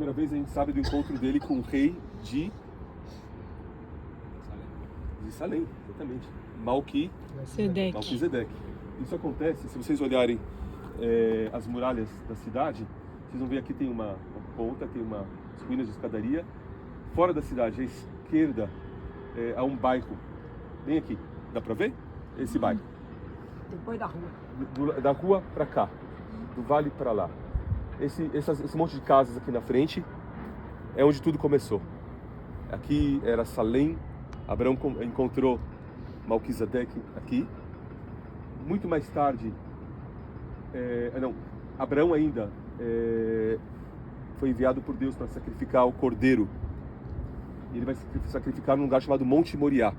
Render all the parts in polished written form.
Primeira vez a gente sabe do encontro dele com o rei de Salém, exatamente. Malquisedeque. Isso acontece, se vocês olharem as muralhas da cidade, vocês vão ver aqui tem uma ponta, tem umas ruínas de escadaria. Fora da cidade, à esquerda, há um bairro, bem aqui, dá pra ver? Esse bairro. Depois da rua. Da rua pra cá, do vale pra lá. Esse monte de casas aqui na frente é onde tudo começou. Aqui era Salém, Abraão encontrou Malquisedeque aqui. Muito mais tarde, Abraão ainda foi enviado por Deus para sacrificar o cordeiro. E ele vai sacrificar num lugar chamado Monte Moriá.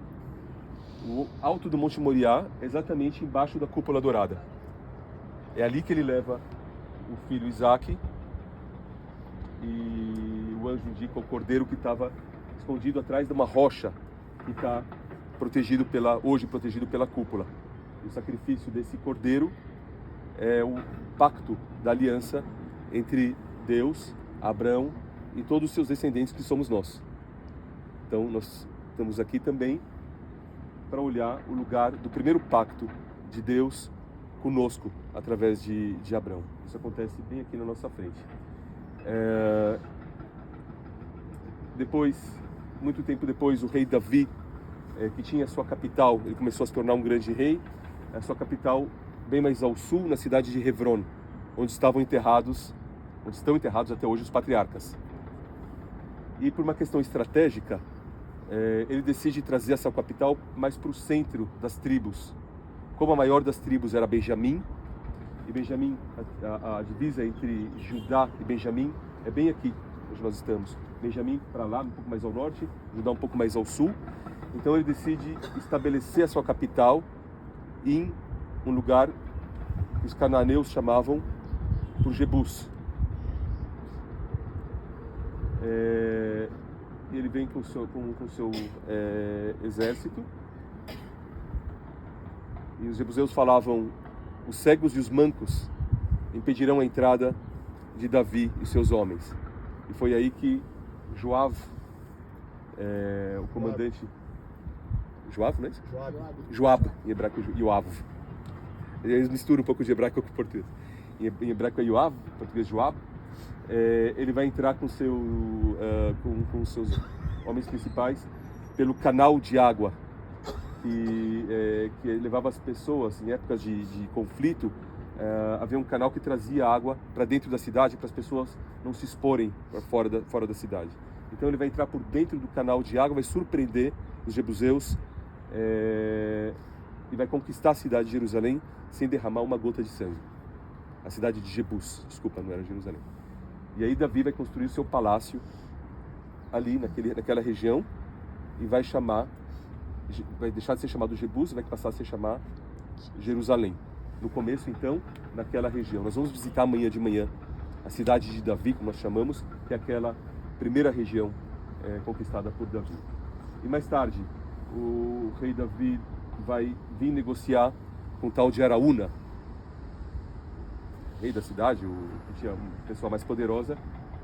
O alto do Monte Moriá é exatamente embaixo da cúpula dourada. É ali que ele leva o filho Isaque, e o anjo indica o cordeiro que estava escondido atrás de uma rocha que está hoje protegido pela cúpula. O sacrifício desse cordeiro é o pacto da aliança entre Deus, Abraão e todos os seus descendentes, que somos nós. Então nós estamos aqui também para olhar o lugar do primeiro pacto de Deus conosco, através de Abraão. Isso acontece bem aqui na nossa frente. Muito tempo depois, o rei Davi, que tinha a sua capital, ele começou a se tornar um grande rei, a sua capital bem mais ao sul, na cidade de Hebron, onde estão enterrados até hoje os patriarcas. E por uma questão estratégica, ele decide trazer essa capital mais para o centro das tribos. Como a maior das tribos era Benjamim, e Benjamim, a divisa entre Judá e Benjamim é bem aqui onde nós estamos. Benjamim para lá, um pouco mais ao norte, Judá um pouco mais ao sul. Então ele decide estabelecer a sua capital em um lugar que os cananeus chamavam por Jebus. Ele vem com o seu exército. E os jebuseus falavam: os cegos e os mancos impedirão a entrada de Davi e seus homens. E foi aí que Joab, o comandante... Joab, não é isso? Joab, em hebraico é Yoav. Eles misturam um pouco de hebraico com português. Em hebraico é Yoav, em português Joab. Ele vai entrar com seus homens principais pelo canal de água que levava as pessoas, em épocas de conflito. Havia um canal que trazia água para dentro da cidade, para as pessoas não se exporem para fora da cidade. Então ele vai entrar por dentro do canal de água, vai surpreender os jebuseus e vai conquistar a cidade de Jerusalém sem derramar uma gota de sangue. A cidade de Jebus, desculpa, não era Jerusalém. E aí Davi vai construir o seu palácio ali naquela região e vai deixar de ser chamado Jebus e vai passar a se chamar Jerusalém. No começo, então, naquela região. Nós vamos visitar amanhã de manhã a cidade de Davi, como nós chamamos, que é aquela primeira região conquistada por Davi. E mais tarde, o rei Davi vai vir negociar com o tal de Araúna, rei da cidade, que tinha uma pessoa mais poderosa,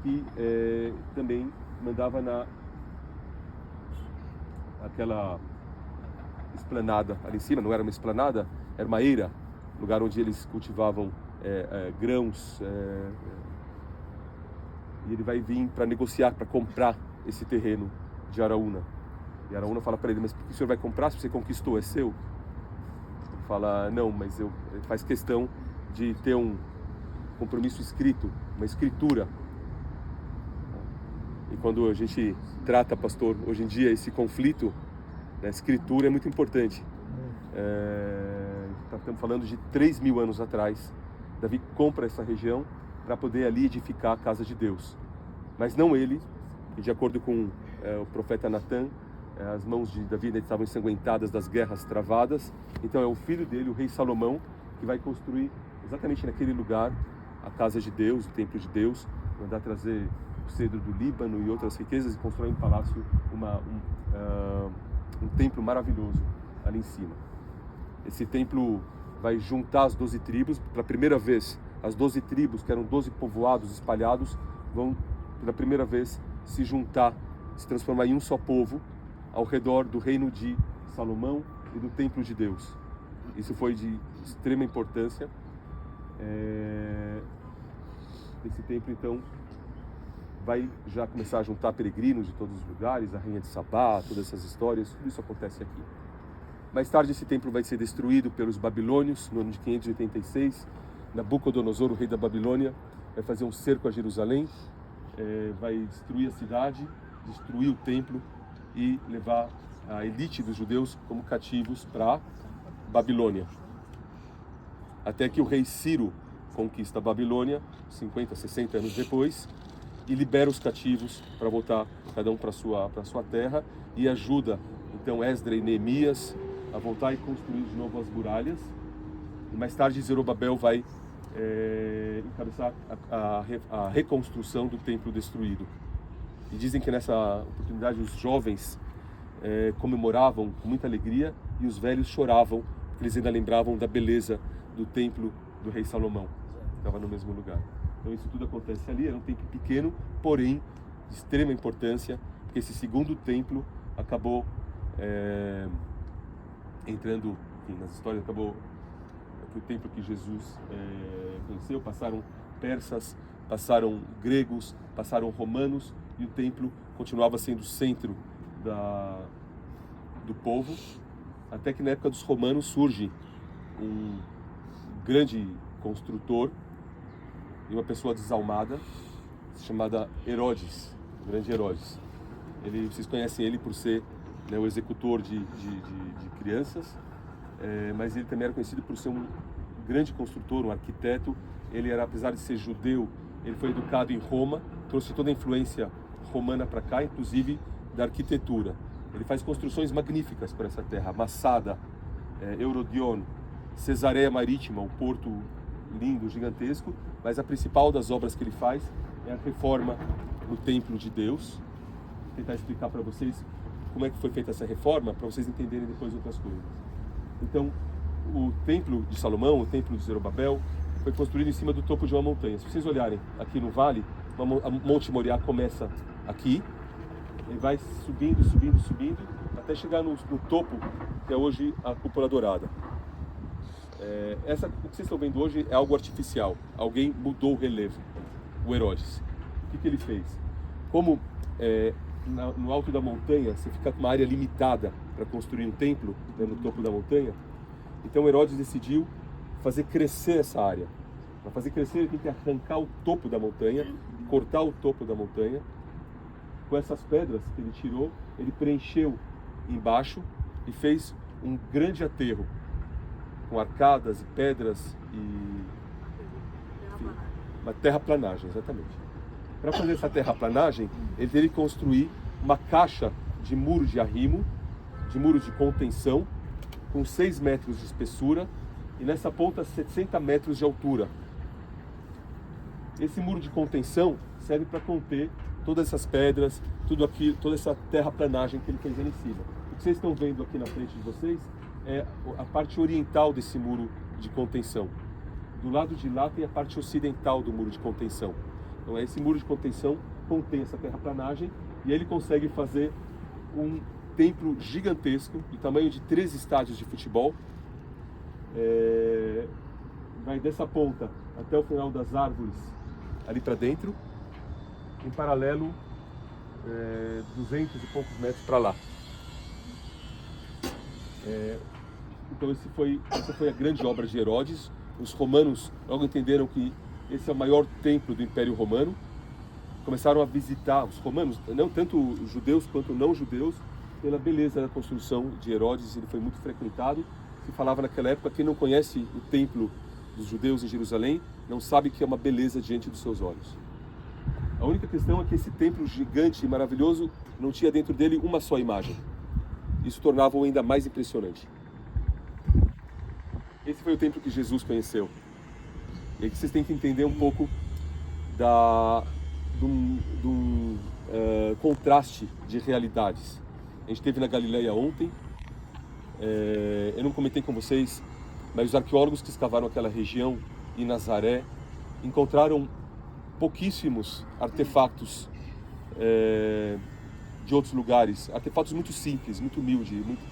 que também mandava aquela esplanada ali em cima. Não era uma esplanada, era uma eira, lugar onde eles cultivavam grãos, e ele vai vir para negociar, para comprar esse terreno de Araúna. E Araúna fala para ele: mas por que o senhor vai comprar se você conquistou? É seu? Ele fala: não, mas ele faz questão de ter um compromisso escrito, uma escritura. E quando a gente trata, pastor, hoje em dia esse conflito, a escritura é muito importante. Estamos falando de 3.000 anos atrás. Davi compra essa região para poder ali edificar a casa de Deus. Mas não ele, e de acordo com o profeta Natan, as mãos de Davi estavam ensanguentadas das guerras travadas. Então é o filho dele, o rei Salomão, que vai construir exatamente naquele lugar a casa de Deus, o templo de Deus, mandar trazer o cedro do Líbano e outras riquezas e constrói um palácio, um templo maravilhoso ali em cima. Esse templo vai juntar as 12 tribos. Pela primeira vez, as 12 tribos, que eram 12 povoados espalhados, vão pela primeira vez, se juntar, se transformar em um só povo ao redor do reino de Salomão e do templo de Deus. Isso foi de extrema importância. Esse templo, então, vai já começar a juntar peregrinos de todos os lugares, a rainha de Sabá, todas essas histórias, tudo isso acontece aqui. Mais tarde esse templo vai ser destruído pelos babilônios, no ano de 586. Nabucodonosor, o rei da Babilônia, vai fazer um cerco a Jerusalém, vai destruir a cidade, destruir o templo e levar a elite dos judeus como cativos para Babilônia. Até que o rei Ciro conquista a Babilônia, 50, 60 anos depois, e libera os cativos para voltar cada um para sua terra, e ajuda então Esdra e Neemias a voltar e construir de novo as muralhas. E mais tarde Zorobabel vai encabeçar a reconstrução do templo destruído. E dizem que nessa oportunidade os jovens comemoravam com muita alegria e os velhos choravam, porque eles ainda lembravam da beleza do templo do rei Salomão, que estava no mesmo lugar. Então isso tudo acontece ali, era um templo pequeno, porém de extrema importância, porque esse segundo templo acabou entrando, enfim, nas histórias, foi o templo que Jesus conheceu. Passaram persas, passaram gregos, passaram romanos, e o templo continuava sendo o centro do povo, até que na época dos romanos surge um grande construtor e uma pessoa desalmada chamada Herodes, o grande Herodes. Vocês conhecem ele por ser, né, o executor de crianças, mas ele também era conhecido por ser um grande construtor, um arquiteto. Ele era, apesar de ser judeu, ele foi educado em Roma, trouxe toda a influência romana para cá, inclusive da arquitetura. Ele faz construções magníficas para essa terra: Massada, Eurodion, Cesareia Marítima, um porto lindo, gigantesco, mas a principal das obras que ele faz é a reforma no templo de Deus. Vou tentar explicar para vocês como é que foi feita essa reforma, para vocês entenderem depois outras coisas. Então, o templo de Salomão, o templo de Zorobabel, foi construído em cima do topo de uma montanha. Se vocês olharem aqui no vale, a Monte Moriá começa aqui, e vai subindo, subindo, subindo, até chegar no topo, que é hoje a Cúpula Dourada. O que vocês estão vendo hoje é algo artificial. Alguém mudou o relevo, o Herodes. O que ele fez? Como no alto da montanha você fica com uma área limitada para construir um templo, né, no topo da montanha, então Herodes decidiu fazer crescer essa área. Para fazer crescer ele tem que arrancar o topo da montanha, cortar o topo da montanha. Com essas pedras que ele tirou, ele preencheu embaixo e fez um grande aterro com arcadas e pedras e enfim, uma terraplanagem, exatamente. Para fazer essa terraplanagem, ele teve que construir uma caixa de muro de arrimo, de muro de contenção, com 6 metros de espessura e nessa ponta 60 metros de altura. Esse muro de contenção serve para conter todas essas pedras, tudo aqui, toda essa terraplanagem que ele fez ali em cima. O que vocês estão vendo aqui na frente de vocês é a parte oriental desse muro de contenção. Do lado de lá tem a parte ocidental do muro de contenção. Então esse muro de contenção contém essa terraplanagem e ele consegue fazer um templo gigantesco, do tamanho de 3 estádios de futebol. Vai dessa ponta até o final das árvores, ali para dentro, em paralelo 200 e poucos metros para lá. Então essa foi a grande obra de Herodes. Os romanos logo entenderam que esse é o maior templo do Império Romano. Começaram a visitar os romanos, não tanto os judeus quanto não judeus, pela beleza da construção de Herodes. Ele foi muito frequentado. Se falava naquela época, quem não conhece o templo dos judeus em Jerusalém não sabe que é uma beleza diante dos seus olhos. A única questão é que esse templo gigante e maravilhoso não tinha dentro dele uma só imagem. Isso tornava-o ainda mais impressionante. Esse foi o templo que Jesus conheceu. E aqui vocês têm que entender um pouco do contraste de realidades. A gente esteve na Galileia ontem. Eu não comentei com vocês, mas os arqueólogos que escavaram aquela região em Nazaré encontraram pouquíssimos artefatos de outros lugares, artefatos muito simples, muito humildes, muita coisa